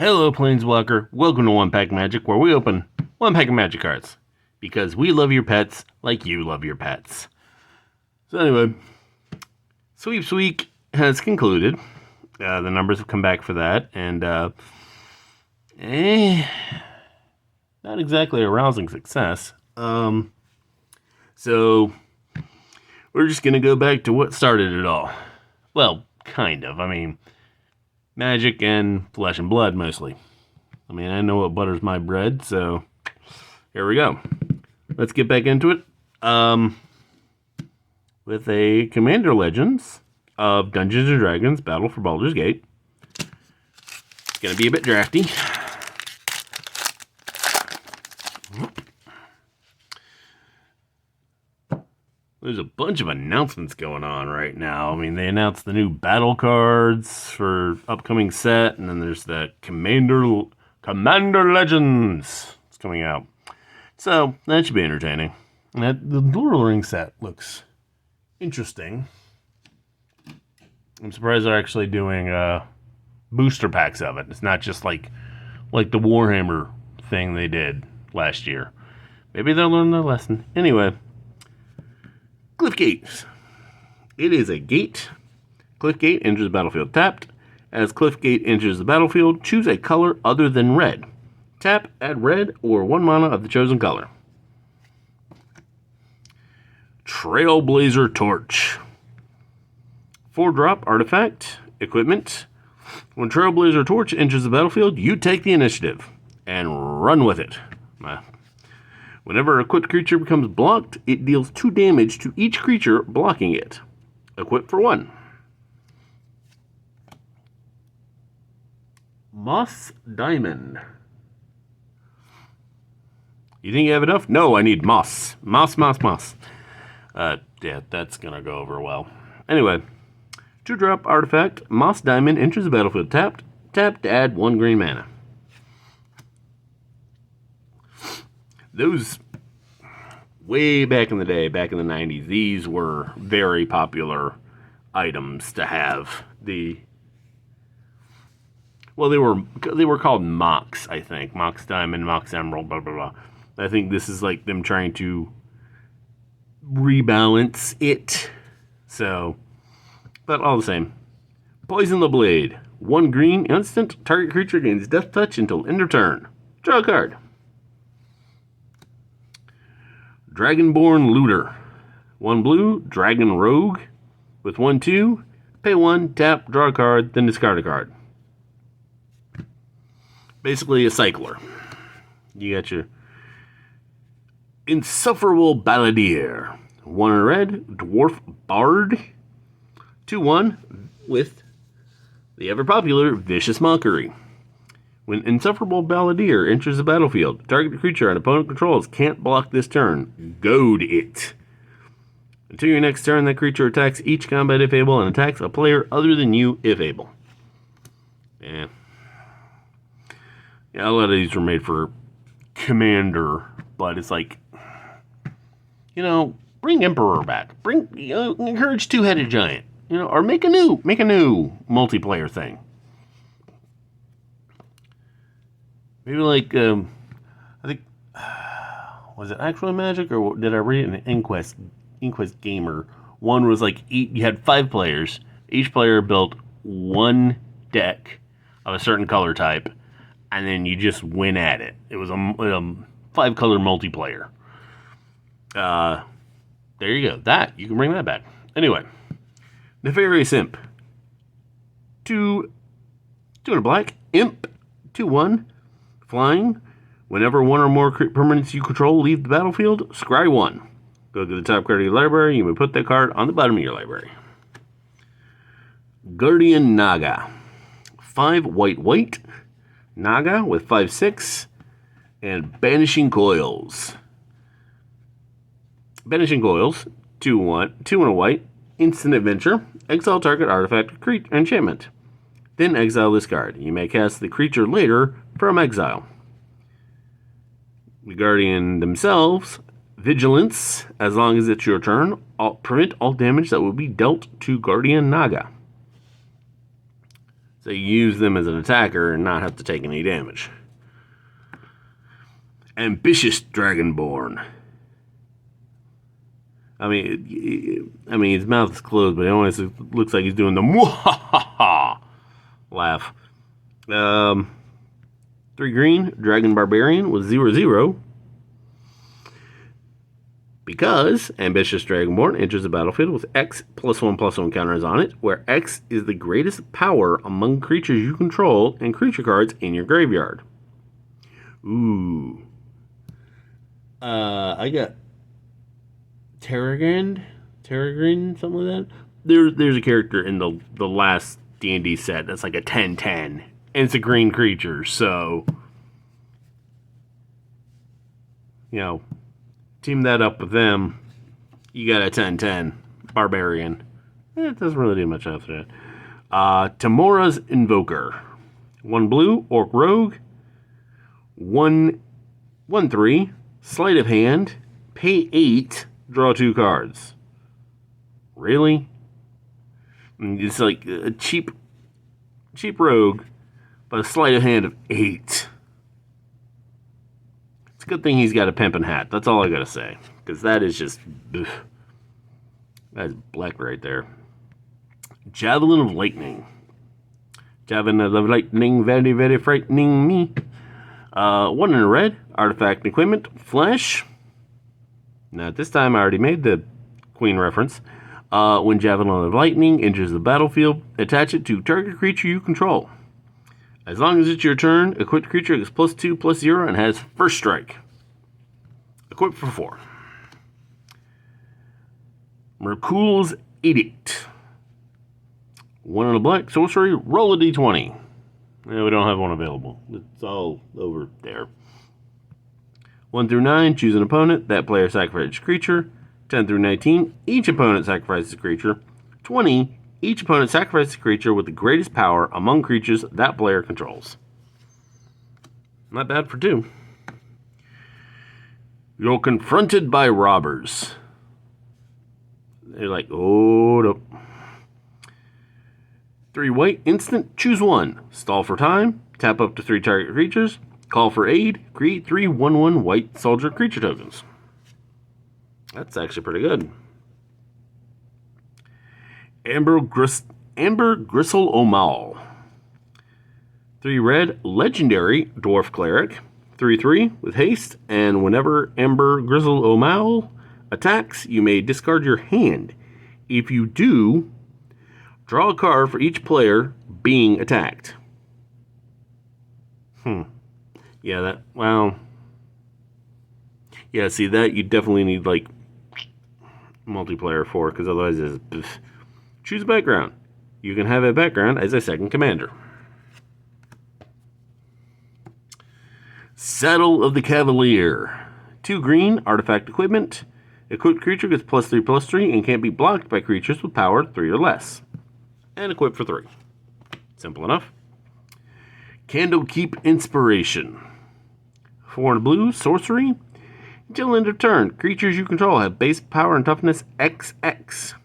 Hello, Planeswalker. Welcome to One Pack Magic, where we open one pack of Magic cards. Because we love your pets like you love your pets. So anyway, Sweeps Week has concluded. The numbers have come back for that, and not exactly a rousing success. So we're just gonna go back to what started it all. Well, kind of. I mean, magic and flesh and blood mostly. I mean, I know what butters my bread, so here we go. Let's get back into it. With a Commander Legends of Dungeons & Dragons Battle for Baldur's Gate. It's going to be a bit drafty. There's a bunch of announcements going on right now. I mean, they announced the new battle cards for upcoming set, and then there's that Commander Legends. It's coming out. So, that should be entertaining. And the Duel Ring set looks interesting. I'm surprised they're actually doing booster packs of it. It's not just like the Warhammer thing they did last year. Maybe they'll learn their lesson. Anyway, Cliff Gate. It is a gate. Cliff Gate enters the battlefield tapped. As Cliff Gate enters the battlefield, choose a color other than red. Tap, add red or 1 mana of the chosen color. Trailblazer Torch. 4-drop artifact, equipment. When Trailblazer Torch enters the battlefield, you take the initiative and run with it. Whenever a equipped creature becomes blocked, it deals 2 damage to each creature blocking it. Equip for 1. Moss Diamond. You think you have enough? No, I need moss. Moss. Yeah, that's gonna go over well. Anyway, 2-drop artifact, Moss Diamond enters the battlefield tapped. Tap to add 1 green mana. Those, way back in the day, back in the 90s, these were very popular items to have. Well, they were called Mox, I think. Mox Diamond, Mox Emerald, blah, blah, blah. I think this is like them trying to rebalance it. So, but all the same. Poison the Blade. 1 green, instant. Target creature gains Death Touch until end of turn. Draw a card. Dragonborn Looter. 1 blue, Dragon Rogue. With 1/2, pay 1, tap, draw a card, then discard a card. Basically a cycler. You got your Insufferable Balladeer. 1 in red, Dwarf Bard. 2/1 with the ever-popular Vicious Mockery. When Insufferable Balladeer enters the battlefield, target creature an opponent controls can't block this turn. Goad it. Until your next turn, that creature attacks each combat if able and attacks a player other than you if able. Yeah, a lot of these were made for Commander, but it's like, bring Emperor back. Encourage Two-Headed Giant, or make a new multiplayer thing. Maybe like, I think, was it actually Magic, or did I read it in Inquest Gamer? One was like, you had 5 players. Each player built 1 deck of a certain color type, and then you just win at it. It was a 5-color multiplayer. There you go. You can bring that back. Anyway, Nefarious Imp. 2 and a black. Imp. 2/1. Flying. Whenever 1 or more permanents you control leave the battlefield, scry 1. Go to the top card of your library. You may put that card on the bottom of your library. Guardian Naga. 5 white. Naga with 5/6. And Banishing Coils. Banishing Coils. 2/1. 2 and a white. Instant adventure. Exile target artifact enchantment. Then exile this card. You may cast the creature later from exile. The Guardian themselves, Vigilance, as long as it's your turn, prevent all damage that will be dealt to Guardian Naga. So you use them as an attacker and not have to take any damage. Ambitious Dragonborn. I mean, his mouth is closed, but it always looks like he's doing the mwahaha laugh. 3 green, Dragon Barbarian with 0/0. Because Ambitious Dragonborn enters the battlefield with X +1/+1 counters on it, where X is the greatest power among creatures you control and creature cards in your graveyard. Ooh. I got Terragrind, something like that. There's a character in the last D&D set that's like a 10/10, and it's a green creature, so team that up with them, you got a 10/10 Barbarian. It doesn't really do much after that. Tamora's Invoker. 1 blue, Orc Rogue. 1/3, Sleight of Hand. Pay 8, draw 2 cards. Really? It's like a cheap rogue, but a sleight of hand of 8. It's a good thing he's got a pimpin' hat. That's all I gotta say. Because that is just... ugh. That's black right there. Javelin of Lightning. Javelin of Lightning, very, very frightening me. 1 in a red. Artifact and Equipment. Flesh. Now, at this time, I already made the Queen reference. When Javelin of Lightning enters the battlefield, attach it to target creature you control. As long as it's your turn, equipped creature gets +2/+0 and has first strike. Equipped for 4. Merkul's Edict. 1 in a black sorcery, roll a d20. No, we don't have one available. It's all over there. 1 through 9, choose an opponent. That player sacrifices a creature. 10 through 19, each opponent sacrifices a creature. 20, each opponent sacrifices a creature with the greatest power among creatures that player controls. Not bad for 2. You're confronted by robbers. They're like, oh, no. 3 white, instant, choose 1. Stall for time, tap up to 3 target creatures, call for aid, create 3 1/1 white soldier creature tokens. That's actually pretty good. Amber Gristle O'Mal. 3 red, legendary dwarf cleric. 3/3 with haste, and whenever Amber Gristle O'Mal attacks, you may discard your hand. If you do, draw a card for each player being attacked. Yeah, yeah, see, that you definitely need, like, multiplayer for, because otherwise it's... Choose a background. You can have a background as a second commander. Saddle of the Cavalier. 2 green, artifact equipment. Equipped creature gets +3/+3 and can't be blocked by creatures with power 3 or less. And equipped for 3. Simple enough. Candlekeep Inspiration. 4 in a blue, sorcery. Until end of turn, creatures you control have base power and toughness XX,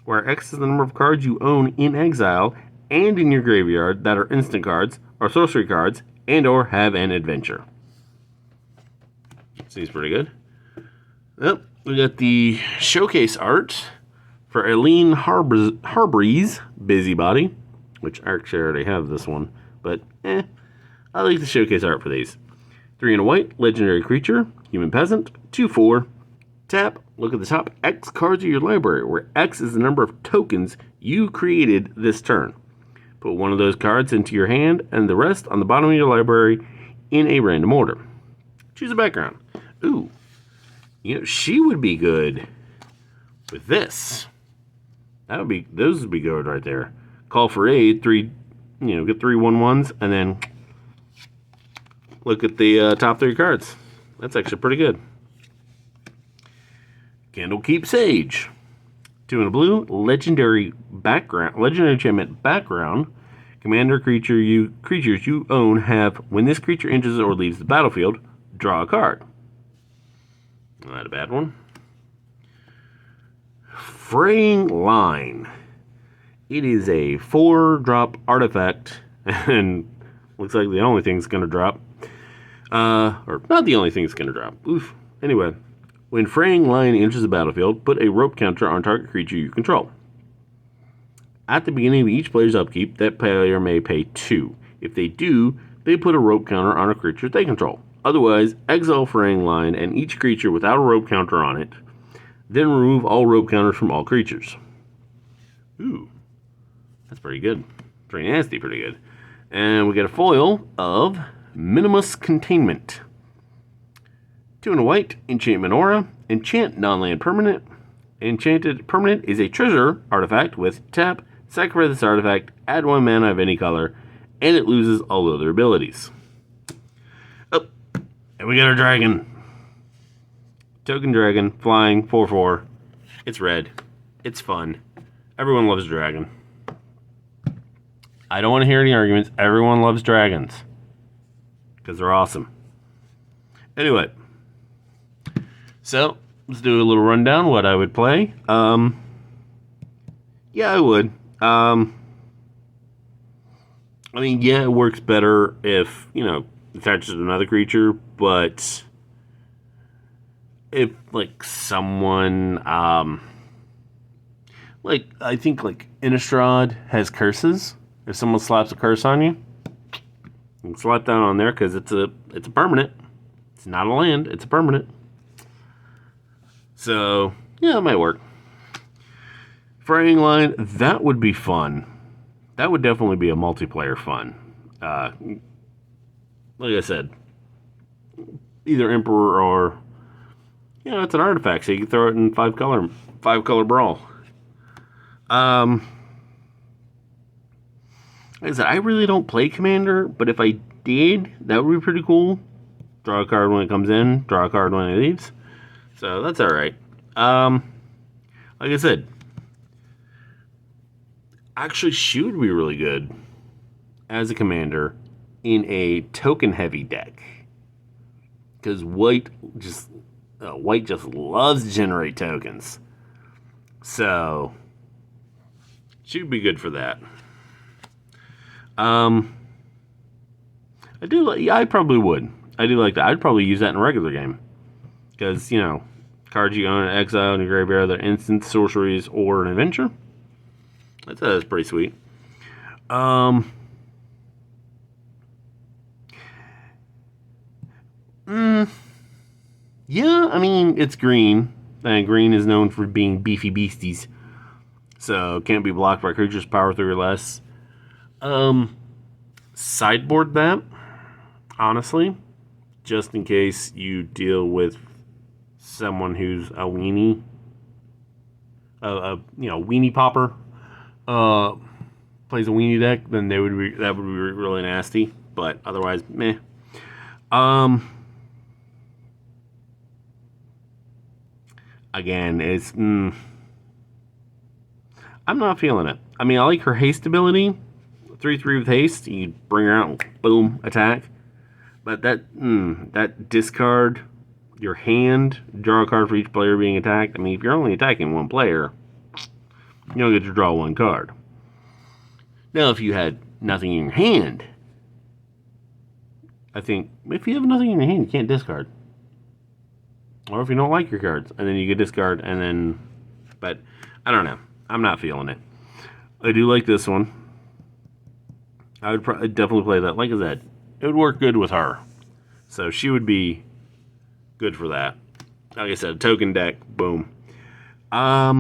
where X is the number of cards you own in exile and in your graveyard that are instant cards or sorcery cards and or have an adventure. Seems pretty good. Well, we got the showcase art for Eileen Harbree's Busybody, which actually I already have this one, but I like the showcase art for these. 3 in a white, legendary creature, human peasant, 2/4. Tap, look at the top X cards of your library, where X is the number of tokens you created this turn. Put one of those cards into your hand and the rest on the bottom of your library in a random order. Choose a background. Ooh, she would be good with this. Those would be good right there. Call for aid, 3, get 3 1/1s, and then look at the top 3 cards. That's actually pretty good. Candlekeep Sage. 2 in a blue, legendary enchantment background. Commander creatures you own have, when this creature enters or leaves the battlefield, draw a card. Not a bad one. Fraying Line. It is a 4-drop artifact, and looks like the only thing's going to drop. Or not the only thing that's going to drop. Oof. Anyway, when Fraying Line enters the battlefield, put a rope counter on target creature you control. At the beginning of each player's upkeep, that player may pay 2. If they do, they put a rope counter on a creature they control. Otherwise, exile Fraying Line and each creature without a rope counter on it. Then remove all rope counters from all creatures. Ooh, that's pretty good. Pretty nasty, pretty good. And we get a foil of Minimus Containment. 2 and a white, Enchantment Aura, Enchant non-land permanent. Enchanted permanent is a treasure artifact with tap, sacrifice this artifact, add 1 mana of any color, and it loses all other abilities. Oh, and we got our dragon. Token dragon, flying, 4/4. It's red. It's fun. Everyone loves dragon. I don't want to hear any arguments. Everyone loves dragons. Because they're awesome. Anyway. So, let's do a little rundown what I would play. Yeah, I would. I mean, yeah, it works better if, attaches to another creature, but if, someone, I think, Innistrad has curses. If someone slaps a curse on you, you can slap down on there because it's a permanent. It's not a land, it's a permanent. So, yeah, it might work. Fraying Line, that would be fun. That would definitely be a multiplayer fun. Like I said, either Emperor or, it's an artifact, so you can throw it in 5-color brawl. Like I said, I really don't play Commander, but if I did, that would be pretty cool. Draw a card when it comes in, draw a card when it leaves. So that's alright. Like I said, actually she would be really good as a commander in a token-heavy deck. Because white just loves to generate tokens. So she would be good for that. I probably would. I do like that. I'd probably use that in a regular game. Because, cards you own in exile in your graveyard, they're instant sorceries or an adventure. That's pretty sweet. Yeah, I mean, it's green. And green is known for being beefy beasties. So, can't be blocked by creatures power 3 or less. Sideboard that, honestly, just in case you deal with someone who's a weenie, weenie popper, plays a weenie deck, then that would be really nasty. But otherwise, meh. Again, it's I'm not feeling it. I mean, I like her haste ability. 3/3 with haste, you bring her out and boom, attack. But that discard your hand, draw a card for each player being attacked. I mean, if you're only attacking one player, you don't get to draw one card. Now, if you had nothing in your hand, I think if you have nothing in your hand, you can't discard. Or if you don't like your cards, and then you can discard, and then, but I don't know. I'm not feeling it. I do like this one. I would definitely play that. Like I said, it would work good with her. So she would be good for that. Like I said, token deck, boom. I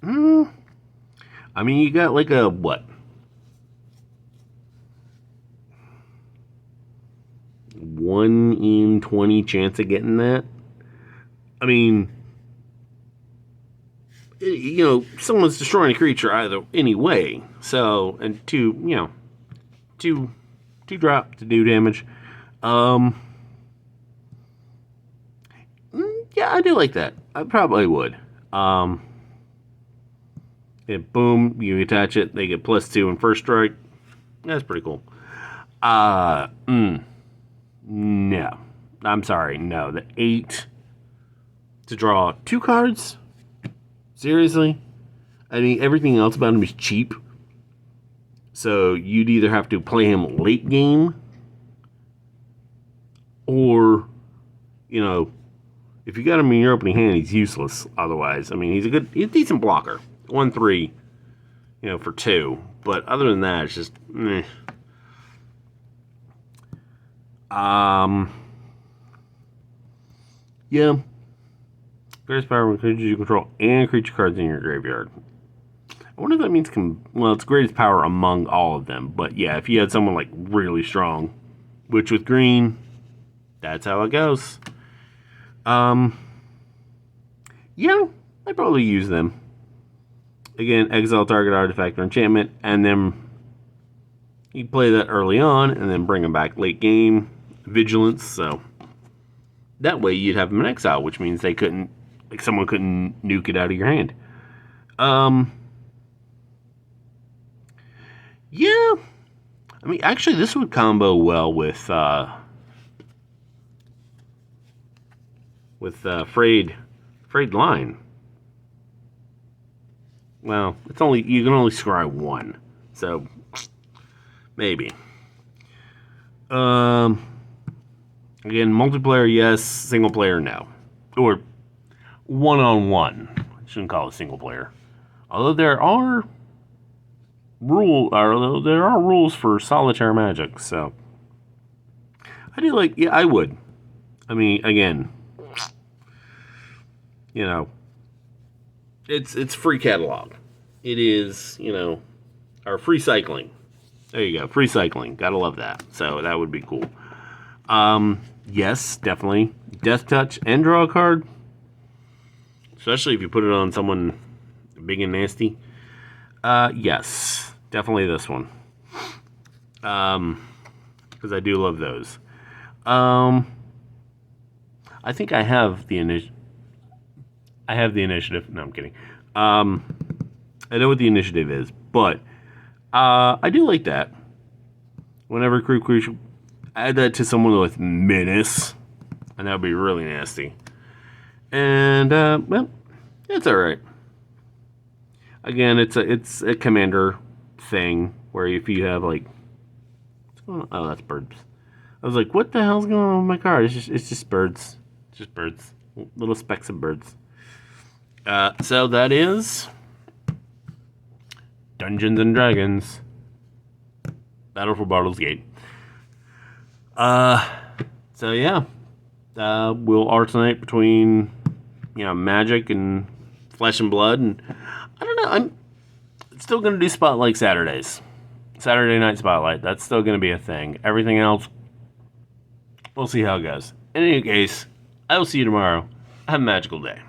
mean, you got like a, what? 1 in 20 chance of getting that. I mean, someone's destroying a creature either anyway. So, and two drop to do damage. Yeah, I do like that. I probably would. Boom, you attach it, they get +2 in first strike. That's pretty cool. No. I'm sorry, no. The 8 to draw 2 cards? Seriously? I mean, everything else about him is cheap. So you'd either have to play him late game, or, you know, if you got him in your opening hand, he's useless otherwise. I mean, he's a decent blocker. 1-3, for 2. But other than that, it's just, meh. Yeah. Greatest power when creatures you control and creature cards in your graveyard. I wonder if that means, it's greatest power among all of them. But yeah, if you had someone like really strong, which with green, that's how it goes. Yeah, I'd probably use them. Again, exile target artifact or enchantment, and then you play that early on, and then bring them back late game. Vigilance, so that way you'd have them in exile, which means someone couldn't nuke it out of your hand. Yeah, I mean, actually, this would combo well with Frayed Line. Well, you can only scry one, so maybe. Again, multiplayer, yes. Single player, no. Or one-on-one. I shouldn't call it single player. Although there are rules for solitaire Magic, so I would. I mean, again, it's free catalog. It is, our free cycling. There you go, free cycling. Gotta love that. So that would be cool. Yes, definitely. Death Touch and draw a card. Especially if you put it on someone big and nasty. Yes, definitely this one. Because I do love those. I think I have the initiative. No, I'm kidding. I know what the initiative is, but I do like that. Whenever creature, add that to someone with menace, and that would be really nasty. And it's all right. Again, it's a commander thing where if you have oh, that's birds. I was like, what the hell's going on with my card? It's just birds. It's just birds. Little specks of birds. So that is Dungeons and Dragons Battle for Baldur's Gate. So yeah. We'll alternate between, Magic and Flesh and Blood, and I don't know, I'm still gonna do Spotlight Saturdays. Saturday Night Spotlight, that's still gonna be a thing. Everything else, we'll see how it goes. In any case, I will see you tomorrow. Have a magical day.